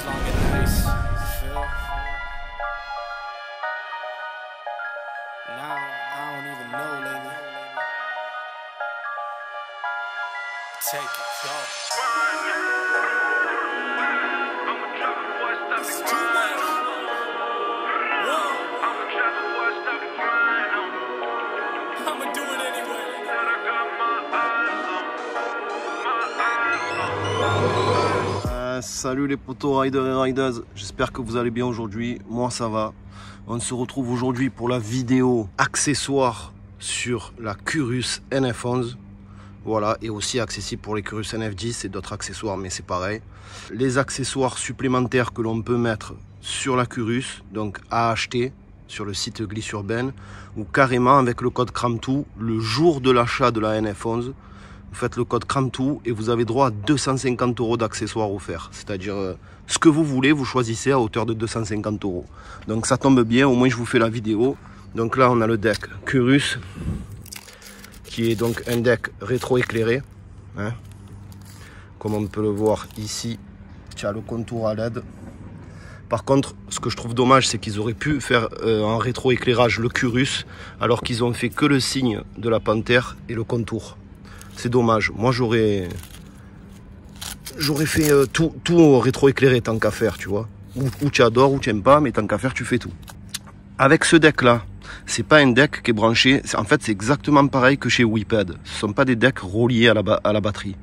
long and nice. Feel? Now I don't even know, lady. Take it, go. It's too much. Whoa. I'ma do it anyway. Salut les potos riders et riders, j'espère que vous allez bien aujourd'hui, moi ça va. On se retrouve aujourd'hui pour la vidéo accessoire sur la Curus NF11. Voilà, et aussi accessible pour les Curus NF10 et d'autres accessoires, mais c'est pareil. Les accessoires supplémentaires que l'on peut mettre sur la Curus, donc à acheter sur le site Glissurben, ou carrément avec le code CRAMTOO, le jour de l'achat de la NF11, vous faites le code CRAMTOO et vous avez droit à 250 € d'accessoires offerts. C'est-à-dire ce que vous voulez, vous choisissez à hauteur de 250 €. Donc ça tombe bien, au moins je vous fais la vidéo. Donc là on a le deck Curus, qui est donc un deck rétro-éclairé. Hein. Comme on peut le voir ici, tu as le contour à LED. Par contre, ce que je trouve dommage, c'est qu'ils auraient pu faire en rétro-éclairage le Curus, alors qu'ils ont fait que le signe de la panthère et le contour. C'est dommage. Moi, j'aurais fait tout au rétro-éclairé tant qu'à faire, tu vois. Ou tu adores, ou tu n'aimes pas, mais tant qu'à faire, tu fais tout. Avec ce deck-là, c'est pas un deck qui est branché. En fait, c'est exactement pareil que chez Whipped. Ce sont pas des decks reliés à la batterie.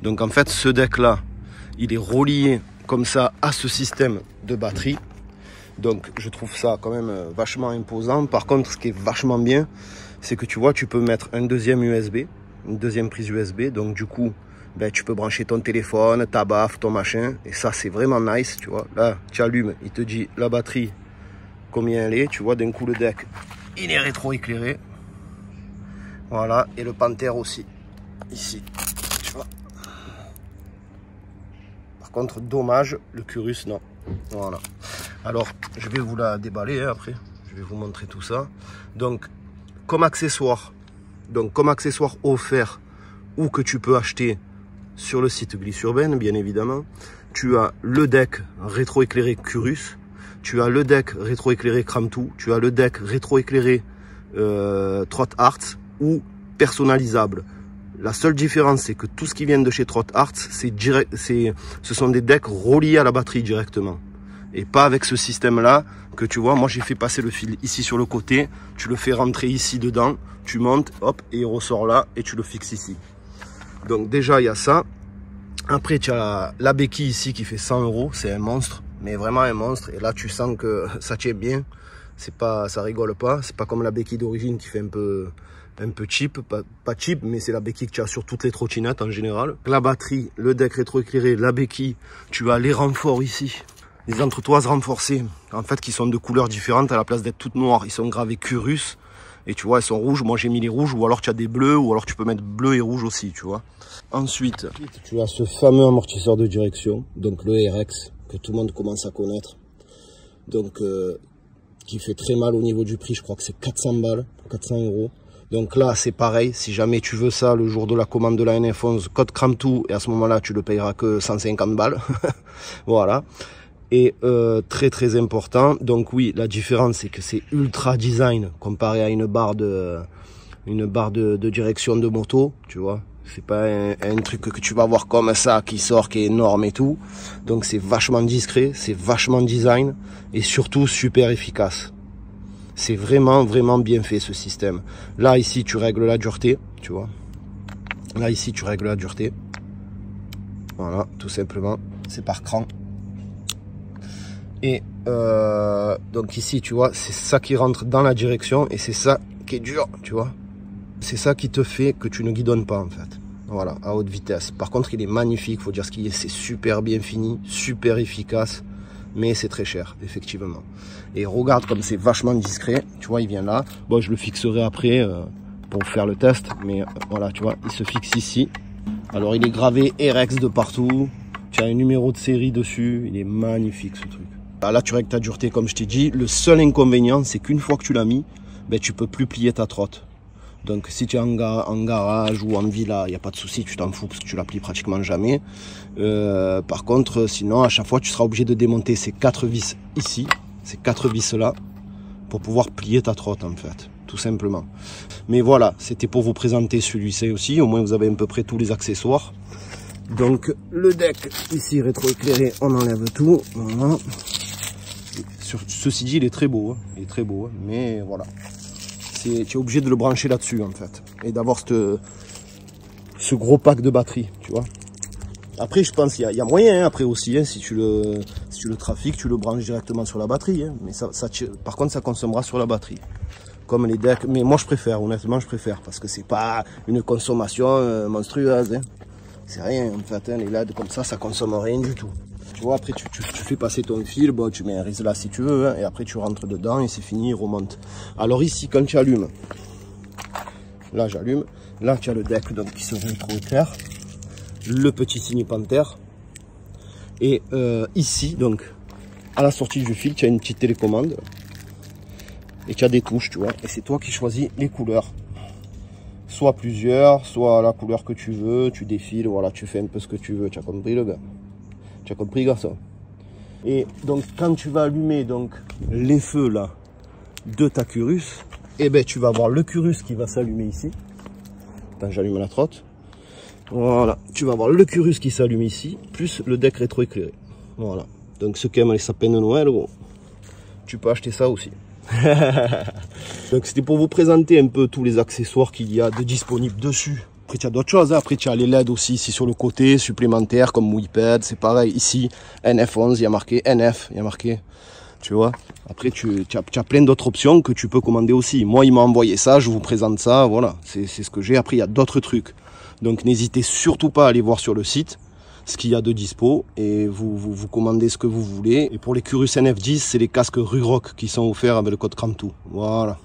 Donc, en fait, ce deck-là, il est relié comme ça à ce système de batterie. Donc, je trouve ça quand même vachement imposant. Par contre, ce qui est vachement bien, c'est que tu vois, tu peux mettre un deuxième USB, une deuxième prise USB. Donc, du coup, ben, tu peux brancher ton téléphone, ta baffe, ton machin. Et ça, c'est vraiment nice, tu vois. Là, tu allumes, il te dit la batterie, combien elle est. Tu vois, d'un coup, le deck, il est rétro-éclairé. Voilà. Et le panthère aussi. Ici. Tu vois. Par contre, dommage, le Curus, non. Voilà. Alors, je vais vous la déballer hein, après. Je vais vous montrer tout ça. Donc, comme accessoire offert ou que tu peux acheter sur le site Glissurben, bien évidemment, tu as le deck rétro-éclairé Curus, tu as le deck rétro-éclairé CRAMTOO, tu as le deck rétro-éclairé Trottharts ou personnalisable. La seule différence, c'est que tout ce qui vient de chez Trottharts, ce sont des decks reliés à la batterie directement. Et pas avec ce système-là que tu vois, moi j'ai fait passer le fil ici sur le côté, tu le fais rentrer ici dedans, tu montes, hop, et il ressort là, et tu le fixes ici. Donc déjà, il y a ça. Après, tu as la béquille ici qui fait 100 €, c'est un monstre, mais vraiment un monstre. Et là, tu sens que ça tient bien, ça rigole pas, c'est pas comme la béquille d'origine qui fait un peu cheap, pas cheap, mais c'est la béquille que tu as sur toutes les trottinettes en général. La batterie, le deck rétro-éclairé, la béquille, tu as les renforts ici, les entretoises renforcées, en fait, qui sont de couleurs différentes à la place d'être toutes noires. Ils sont gravés Curus, et tu vois, elles sont rouges. Moi, j'ai mis les rouges, ou alors tu as des bleus, ou alors tu peux mettre bleu et rouge aussi, tu vois. Ensuite, tu as ce fameux amortisseur de direction, donc le RX, que tout le monde commence à connaître. Donc, qui fait très mal au niveau du prix, je crois que c'est 400 balles, 400 €. Donc là, c'est pareil, si jamais tu veux ça le jour de la commande de la NF11, code CRAMTOO, et à ce moment-là, tu le payeras que 150 balles. Voilà. Et très très important, donc oui, la différence, c'est que c'est ultra design comparé à une barre de direction de moto, tu vois. C'est pas un truc que tu vas voir comme ça, qui sort, qui est énorme et tout. Donc c'est vachement discret, c'est vachement design, et surtout super efficace. C'est vraiment, vraiment bien fait ce système. Là, ici, tu règles la dureté, tu vois. Là, ici, tu règles la dureté. Voilà, tout simplement. C'est par cran. Et donc ici, tu vois, c'est ça qui rentre dans la direction et c'est ça qui est dur, tu vois. C'est ça qui te fait que tu ne guidonnes pas, en fait. Voilà, à haute vitesse. Par contre, il est magnifique, faut dire ce qu'il est. C'est super bien fini, super efficace. Mais c'est très cher, effectivement. Et regarde comme c'est vachement discret. Tu vois, il vient là. Bon, je le fixerai après pour faire le test. Mais voilà, tu vois, il se fixe ici. Alors, il est gravé RX de partout. Tu as un numéro de série dessus. Il est magnifique, ce truc. Là, tu règles ta dureté, comme je t'ai dit. Le seul inconvénient, c'est qu'une fois que tu l'as mis, ben, tu peux plus plier ta trotte. Donc si tu es en garage ou en villa, il n'y a pas de souci, tu t'en fous parce que tu l'applies pratiquement jamais. Par contre, sinon, à chaque fois, tu seras obligé de démonter ces 4 vis ici, ces 4 vis là, pour pouvoir plier ta trotte en fait, tout simplement. Mais voilà, c'était pour vous présenter celui-ci aussi, au moins vous avez à peu près tous les accessoires. Donc le deck ici rétroéclairé, on enlève tout. Voilà. Ceci dit, il est très beau, hein. Il est très beau, hein. Mais voilà. Tu es obligé de le brancher là-dessus en fait. Et d'avoir ce gros pack de batterie, tu vois. Après, je pense qu'il y a moyen hein, après aussi, hein, si tu le trafiques, tu le branches directement sur la batterie. Hein. Mais par contre, ça consommera sur la batterie. Comme les decks. Mais moi, je préfère, honnêtement, je préfère. Parce que c'est pas une consommation monstrueuse. Hein. C'est rien en fait. Hein. Les LED comme ça consomme rien du tout. Tu vois, après, tu fais passer ton fil, bon, tu mets un rise là si tu veux. Hein, et après, tu rentres dedans et c'est fini, il remonte. Alors ici, quand tu allumes, là, j'allume. Là, tu as le deck donc, qui se rétroéclaire. Le petit signe panthère. Et ici, donc, à la sortie du fil, tu as une petite télécommande. Et tu as des touches, tu vois. Et c'est toi qui choisis les couleurs. Soit plusieurs, soit la couleur que tu veux. Tu défiles, voilà, tu fais un peu ce que tu veux. Tu as compris, le gars? Tu as compris, garçon? Et donc, quand tu vas allumer donc, les feux, là, de ta Curus, eh ben, tu vas avoir le Curus qui va s'allumer ici. Attends, j'allume la trotte. Voilà, tu vas avoir le Curus qui s'allume ici, plus le deck rétroéclairé. Voilà. Donc ceux qui aiment les sapins de Noël, bon, tu peux acheter ça aussi. Donc c'était pour vous présenter un peu tous les accessoires qu'il y a de disponibles dessus. Après tu as d'autres choses, hein. Après tu as les LED aussi ici sur le côté, supplémentaires comme Wiped, c'est pareil. Ici, NF11, il y a marqué NF, il y a marqué, tu vois. Après tu as plein d'autres options que tu peux commander aussi. Moi il m'a envoyé ça, je vous présente ça, voilà, c'est ce que j'ai. Après il y a d'autres trucs. Donc n'hésitez surtout pas à aller voir sur le site ce qu'il y a de dispo et vous commandez ce que vous voulez. Et pour les Curus NF10, c'est les casques Ruroc qui sont offerts avec le code Cramtou. Voilà.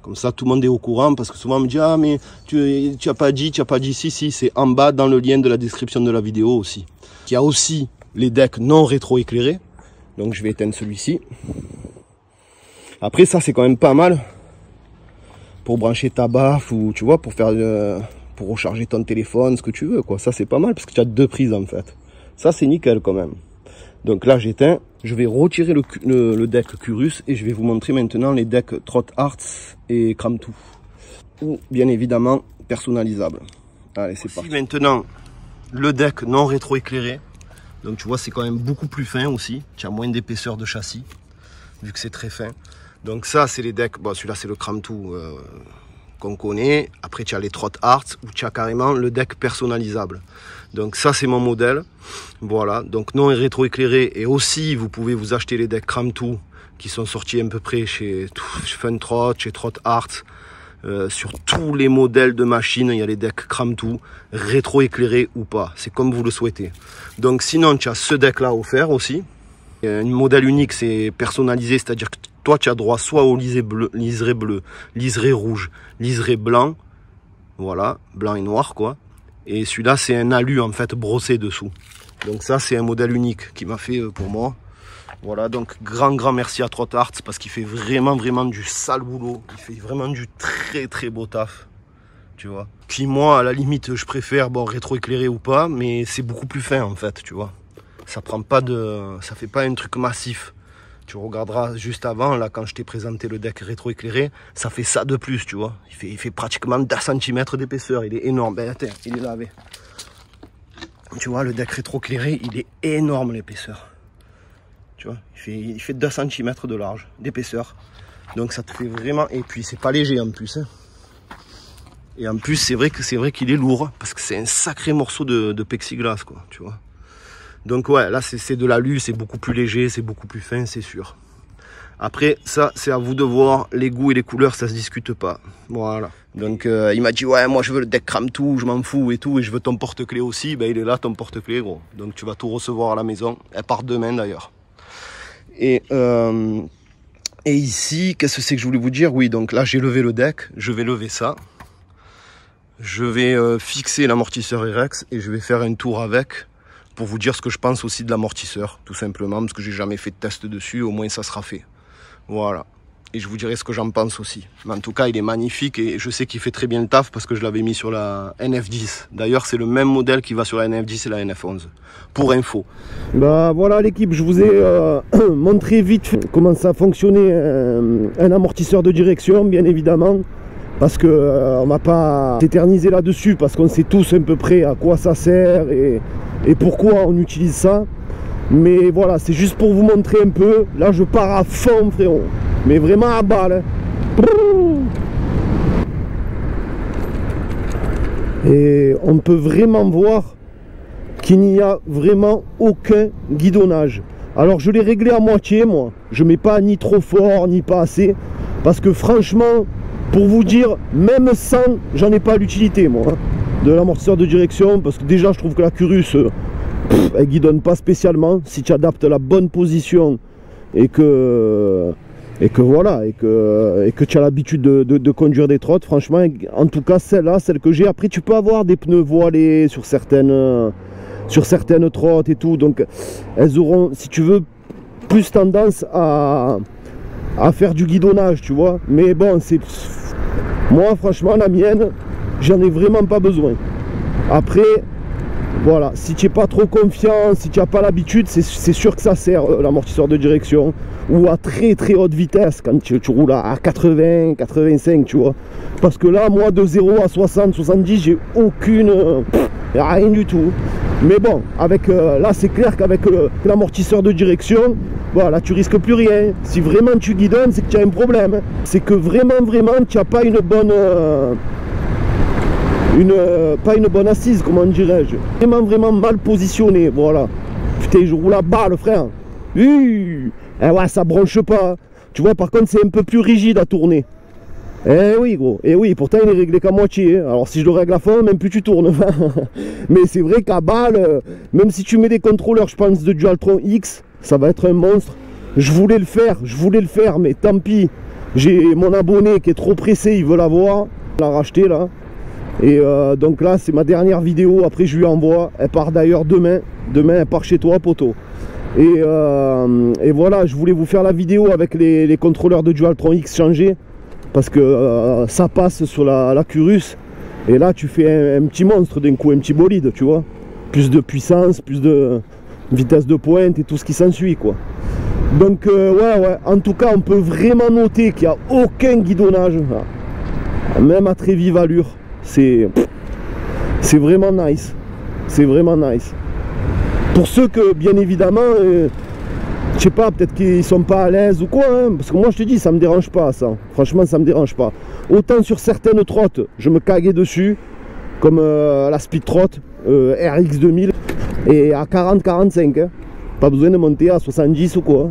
Comme ça, tout le monde est au courant parce que souvent on me dit ah mais tu as pas dit, si, c'est en bas dans le lien de la description de la vidéo aussi. Il y a aussi les decks non rétro-éclairés. Donc je vais éteindre celui-ci. Après ça c'est quand même pas mal pour brancher ta baffe ou tu vois pour faire pour recharger ton téléphone, ce que tu veux, quoi. Ça, c'est pas mal, parce que tu as 2 prises, en fait. Ça, c'est nickel, quand même. Donc là, j'éteins. Je vais retirer le deck Curus et je vais vous montrer maintenant les decks Trot Arts et Cramtou. Ou, bien évidemment, personnalisables. Allez, c'est parti. Maintenant, le deck non rétro-éclairé. Donc, tu vois, c'est quand même beaucoup plus fin aussi. Tu as moins d'épaisseur de châssis, vu que c'est très fin. Donc ça, c'est les decks. Bon, celui-là, c'est le Cramtou qu'on connaît. Après tu as les Trot Arts où tu as carrément le deck personnalisable. Donc ça c'est mon modèle. Voilà, donc non rétro éclairé. Et aussi vous pouvez vous acheter les decks Cramtou qui sont sortis à peu près chez Fun Trot, chez Trot Arts. Sur tous les modèles de machines, il y a les decks Cramtou, rétro éclairé ou pas. C'est comme vous le souhaitez. Donc sinon tu as ce deck là offert aussi. Un modèle unique, c'est personnalisé, c'est-à-dire que toi tu as droit soit au liseré bleu, liseré rouge, liseré blanc, voilà, blanc et noir quoi. Et celui-là c'est un alu en fait brossé dessous. Donc ça c'est un modèle unique qui m'a fait pour moi. Voilà, donc grand merci à Trot Arts parce qu'il fait vraiment du sale boulot, il fait vraiment du très beau taf, tu vois. Qui moi à la limite je préfère, bon rétro éclairé ou pas, mais c'est beaucoup plus fin en fait, tu vois. Ça prend pas ça fait pas un truc massif. Tu regarderas juste avant, là, quand je t'ai présenté le deck rétro-éclairé, ça fait ça de plus, tu vois. Il fait pratiquement 2 cm d'épaisseur, il est énorme. Ben, attends, il est lavé. Tu vois, le deck rétro-éclairé, il est énorme l'épaisseur. Tu vois, il fait 2 cm de large, d'épaisseur. Donc ça te fait vraiment... Et puis c'est pas léger en plus. Hein. Et en plus, c'est vrai qu'il est lourd, parce que c'est un sacré morceau de plexiglas, quoi, tu vois. Donc ouais, là c'est de l'alu, c'est beaucoup plus léger, c'est beaucoup plus fin, c'est sûr. Après, ça c'est à vous de voir, les goûts et les couleurs, ça se discute pas. Voilà. Donc il m'a dit, ouais, moi je veux le deck Cramtou, je m'en fous et tout, et je veux ton porte-clés aussi. Ben il est là ton porte-clés, gros. Donc tu vas tout recevoir à la maison, elle part demain d'ailleurs. Et ici, qu'est-ce que c'est que je voulais vous dire? Oui, donc là j'ai levé le deck, je vais lever ça. Je vais fixer l'amortisseur Rex et je vais faire un tour avec. Pour vous dire ce que je pense aussi de l'amortisseur, tout simplement, parce que j'ai jamais fait de test dessus, au moins ça sera fait. Voilà. et je vous dirai ce que j'en pense aussi. Mais en tout cas, il est magnifique et je sais qu'il fait très bien le taf parce que je l'avais mis sur la NF10. D'ailleurs, c'est le même modèle qui va sur la NF10 et la NF11. Pour info. Bah voilà l'équipe, je vous ai montré vite comment ça fonctionnait un amortisseur de direction, bien évidemment. Parce que on va pas s'éterniser là-dessus, parce qu'on sait tous à peu près à quoi ça sert et pourquoi on utilise ça. Mais voilà, c'est juste pour vous montrer un peu. Là, je pars à fond, frérot. Mais vraiment à balle. Et on peut vraiment voir qu'il n'y a vraiment aucun guidonnage. Alors, je l'ai réglé à moitié, moi. Je mets pas ni trop fort, ni pas assez. Parce que franchement, pour vous dire, même sans, j'en ai pas l'utilité, moi. De l'amortisseur de direction. Parce que déjà, je trouve que la Curus... elle guidonne pas spécialement si tu adaptes la bonne position et que voilà et que tu as l'habitude de conduire des trottes. Franchement, en tout cas celle-là, celle que j'ai, après tu peux avoir des pneus voilés sur certaines trottes et tout, donc elles auront, si tu veux, plus tendance à faire du guidonnage, tu vois. Mais bon, c'est moi franchement la mienne, j'en ai vraiment pas besoin. Après voilà, si tu n'es pas trop confiant, si tu n'as pas l'habitude, c'est sûr que ça sert l'amortisseur de direction. Ou à très très haute vitesse, quand tu roules à 80, 85, tu vois. Parce que là, moi, de 0 à 60, 70, j'ai aucune... rien du tout. Mais bon, avec là, c'est clair qu'avec l'amortisseur de direction, voilà, tu risques plus rien. Si vraiment tu guidonnes, c'est que tu as un problème. C'est que vraiment, tu n'as pas une bonne... pas une bonne assise, comment dirais-je, vraiment mal positionné, voilà. Putain, je roule à balle, frère. Eh ouais, ça bronche pas. Tu vois, par contre, c'est un peu plus rigide à tourner. Eh oui, gros. Eh oui, pourtant, il est réglé qu'à moitié. Alors, si je le règle à fond, même plus tu tournes. Mais c'est vrai qu'à balle, même si tu mets des contrôleurs, je pense, de Dualtron X, ça va être un monstre. Je voulais le faire, mais tant pis. J'ai mon abonné qui est trop pressé, il veut l'avoir. Il l'a racheté, là. Et donc là, c'est ma dernière vidéo. Après, je lui envoie. Elle part d'ailleurs demain. Demain, elle part chez toi, poteau. Et voilà, je voulais vous faire la vidéo avec les contrôleurs de Dualtron X changés. Parce que ça passe sur la Curus. Et là, tu fais un petit monstre d'un coup, un petit bolide, tu vois. Plus de puissance, plus de vitesse de pointe et tout ce qui s'ensuit, quoi. Donc, ouais. En tout cas, on peut vraiment noter qu'il n'y a aucun guidonnage. Même à très vive allure. C'est vraiment nice. C'est vraiment nice. Pour ceux que, bien évidemment, je sais pas, peut-être qu'ils sont pas à l'aise ou quoi, hein, parce que moi je te dis, ça me dérange pas ça. Franchement, ça me dérange pas. Autant sur certaines trottes, je me caguais dessus, comme la Speed Trot RX 2000, et à 40-45, hein. Pas besoin de monter à 70 ou quoi.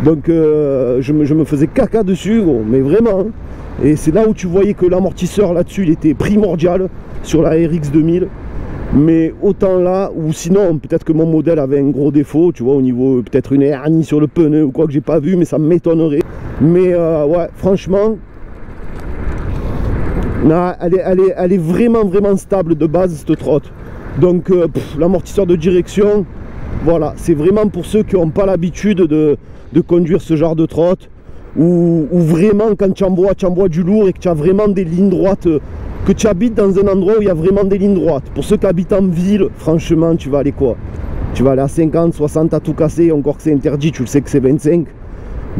Donc je me faisais caca dessus, gros, mais vraiment. Hein. Et c'est là où tu voyais que l'amortisseur là-dessus, il était primordial sur la RX 2000. Mais autant là, ou sinon, peut-être que mon modèle avait un gros défaut, tu vois, au niveau, peut-être une hernie sur le pneu ou quoi que j'ai pas vu, mais ça m'étonnerait. Mais ouais, franchement, là, elle est vraiment stable de base, cette trotte. Donc, l'amortisseur de direction, voilà, c'est vraiment pour ceux qui n'ont pas l'habitude de conduire ce genre de trotte. Ou vraiment, quand tu envoies du lourd et que tu as vraiment des lignes droites, que tu habites dans un endroit où il y a vraiment des lignes droites. Pour ceux qui habitent en ville, franchement, tu vas aller quoi? Tu vas aller à 50, 60 à tout casser, encore que c'est interdit, tu le sais que c'est 25.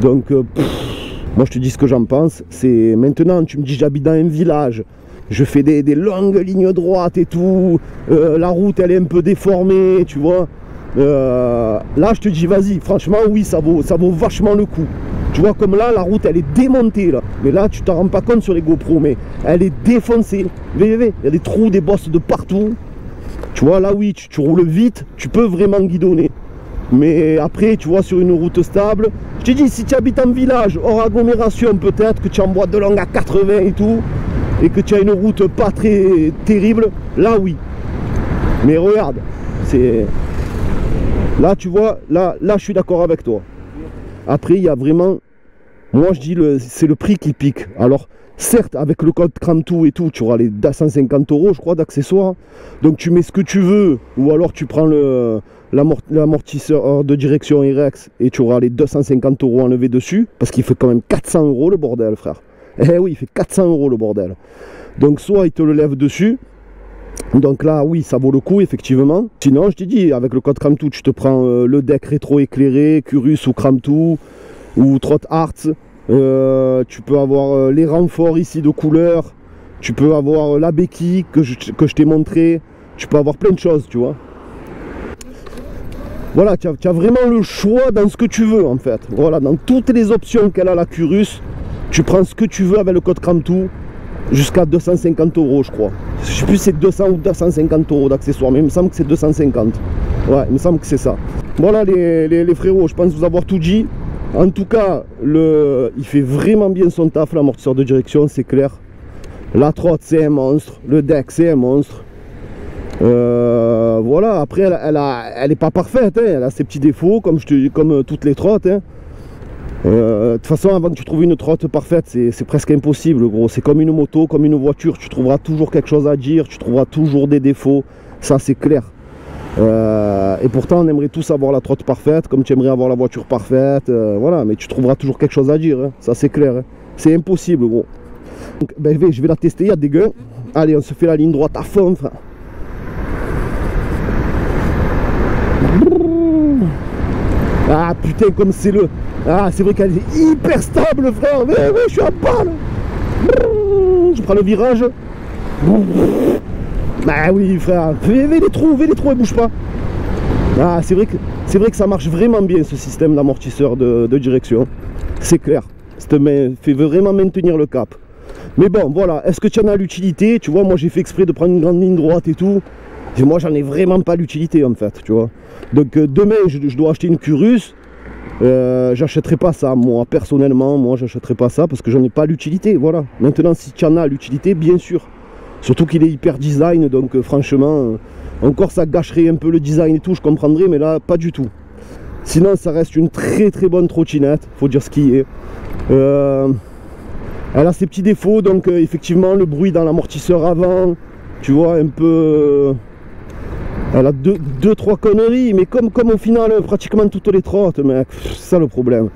Donc, moi je te dis ce que j'en pense. C'est maintenant, tu me dis j'habite dans un village, je fais des longues lignes droites et tout, la route elle est un peu déformée, tu vois. Là je te dis vas-y, franchement oui, ça vaut vachement le coup. Tu vois, comme là, la route, elle est démontée, là. Mais là, tu t'en rends pas compte sur les GoPro, mais elle est défoncée. Il y a des trous, des bosses de partout. Tu vois, là, oui, tu roules vite, tu peux vraiment guidonner. Mais après, tu vois, sur une route stable, je te dis, si tu habites en village, hors agglomération, peut-être que tu envoies de longue à 80 et tout, et que tu as une route pas très terrible, là, oui. Mais regarde, c'est... Là, tu vois, là, je suis d'accord avec toi. Après, il y a vraiment, moi je dis, c'est le prix qui pique. Alors, Certes, avec le code Cramtou et tout, tu auras les 250 € je crois d'accessoires. Donc tu mets ce que tu veux, ou alors tu prends l'amortisseur de direction Rex et tu auras les 250 € enlevés dessus, parce qu'il fait quand même 400 € le bordel, frère. Eh oui, il fait 400 € le bordel. Donc soit il te le lève dessus, donc là oui ça vaut le coup effectivement. Sinon je t'ai dit, avec le code Cramtou tu te prends le deck rétro éclairé, Curus ou Cramtou ou Trot Arts. Tu peux avoir les renforts ici de couleur, tu peux avoir la béquille que je t'ai montré, tu peux avoir plein de choses, tu vois. Voilà, tu as vraiment le choix dans ce que tu veux en fait. Voilà, dans toutes les options qu'elle a la Curus, tu prends ce que tu veux avec le code Cramtou, jusqu'à 250 € je crois. Je sais plus si c'est 200 ou 250 € d'accessoires, mais il me semble que c'est 250. Ouais, il me semble que c'est ça. Voilà les frérots, je pense vous avoir tout dit. En tout cas, il fait vraiment bien son taf, l'amortisseur de direction, c'est clair. La trotte, c'est un monstre. Le deck, c'est un monstre. Voilà, après, elle n'est pas parfaite, hein. Elle a ses petits défauts, comme toutes les trottes. Hein. De toute façon, avant que tu trouves une trotte parfaite, c'est presque impossible, gros. C'est comme une moto, comme une voiture. Tu trouveras toujours quelque chose à dire, tu trouveras toujours des défauts. Ça, c'est clair. Et pourtant on aimerait tous avoir la trotte parfaite, comme tu aimerais avoir la voiture parfaite, voilà, mais tu trouveras toujours quelque chose à dire, hein. Ça c'est clair, hein. C'est impossible, gros. Donc, ben, je vais la tester, il y a des gains. Allez, on se fait la ligne droite à fond, frère. Ah putain, comme c'est le... Ah, c'est vrai qu'elle est hyper stable, frère. Mais je suis à balle. Je prends le virage. Bah oui frère, fais les trous, elle bouge pas. Ah, c'est vrai que ça marche vraiment bien ce système d'amortisseur de direction. C'est clair, ça te fait vraiment maintenir le cap. Mais bon voilà, est-ce que tu en as l'utilité? Tu vois, moi j'ai fait exprès de prendre une grande ligne droite et tout. Et moi j'en ai vraiment pas l'utilité en fait, tu vois. Donc demain je dois acheter une Curus. J'achèterai pas ça, moi personnellement, moi j'achèterai pas ça parce que j'en ai pas l'utilité, voilà. Maintenant si tu en as l'utilité, bien sûr. Surtout qu'il est hyper design, donc franchement, encore ça gâcherait un peu le design et tout, je comprendrais, mais là, pas du tout. Sinon, ça reste une très très bonne trottinette, faut dire ce qui est. Elle a ses petits défauts, donc effectivement, le bruit dans l'amortisseur avant, tu vois, un peu... elle a deux trois conneries, mais comme au final, pratiquement toutes les trottes, mec, c'est ça le problème.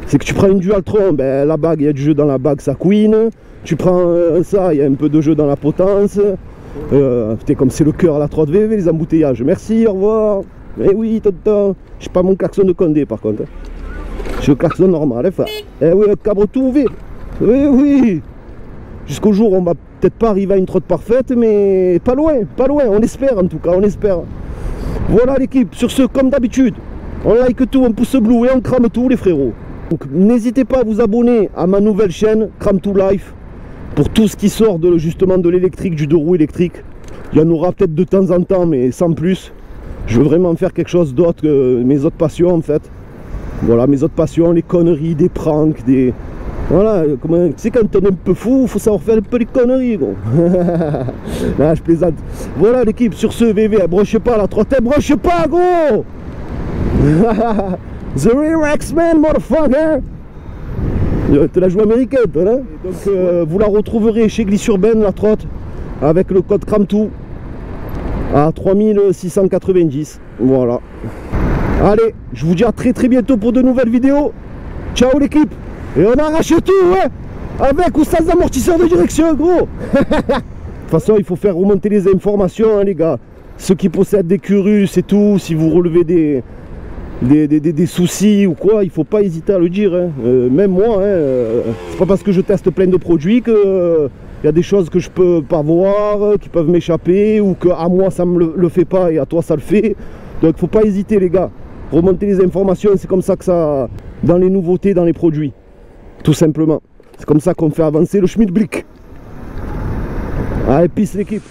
C'est que tu prends une Dualtron, ben, la bague, il y a du jeu dans la bague, ça couine. Tu prends ça, il y a un peu de jeu dans la potence. Putain, comme c'est le cœur à la trotte VV, les embouteillages. Merci, au revoir. Eh oui, tonton. J'ai pas mon klaxon de Condé par contre. J'ai le klaxon normal, hein, frère. Eh oui, le cabre tout ouvert. Oui, oui. Jusqu'au jour où on va peut-être pas arriver à une trotte parfaite, mais pas loin, on espère en tout cas, on espère. Voilà l'équipe, sur ce, comme d'habitude, on like tout, on pouce bleu et on crame tout les frérots. Donc n'hésitez pas à vous abonner à ma nouvelle chaîne, Cramtou Life, pour tout ce qui sort justement de l'électrique, du deux roues électrique. Il y en aura peut-être de temps en temps, mais sans plus. Je veux vraiment faire quelque chose d'autre que mes autres passions en fait. Voilà, mes autres passions, les conneries, des pranks, des... Voilà, tu sais quand on est un peu fou, il faut savoir faire un peu les conneries, gros. Là, je plaisante. Voilà l'équipe, sur ce VV, elle broche pas la trotte, elle broche pas, gros. The Rear X-Men, motherfucker. Tu la joué américaine, toi, là. Donc, vous la retrouverez chez Glissurben, la trotte, avec le code Cramtou à 3690. Voilà. Allez, je vous dis à très très bientôt pour de nouvelles vidéos. Ciao l'équipe. Et on arrache tout, ouais. Avec ou sans amortisseur de direction, gros. De toute façon, il faut faire remonter les informations, hein, les gars. Ceux qui possèdent des Curus et tout, si vous relevez des soucis ou quoi, il faut pas hésiter à le dire, hein. Même moi, hein, c'est pas parce que je teste plein de produits que il y a des choses que je peux pas voir, qui peuvent m'échapper, ou que à moi ça me le fait pas et à toi ça le fait. Donc faut pas hésiter les gars, remonter les informations, c'est comme ça que ça, dans les nouveautés, dans les produits, tout simplement. C'est comme ça qu'on fait avancer le Schmidblick. Allez, peace l'équipe.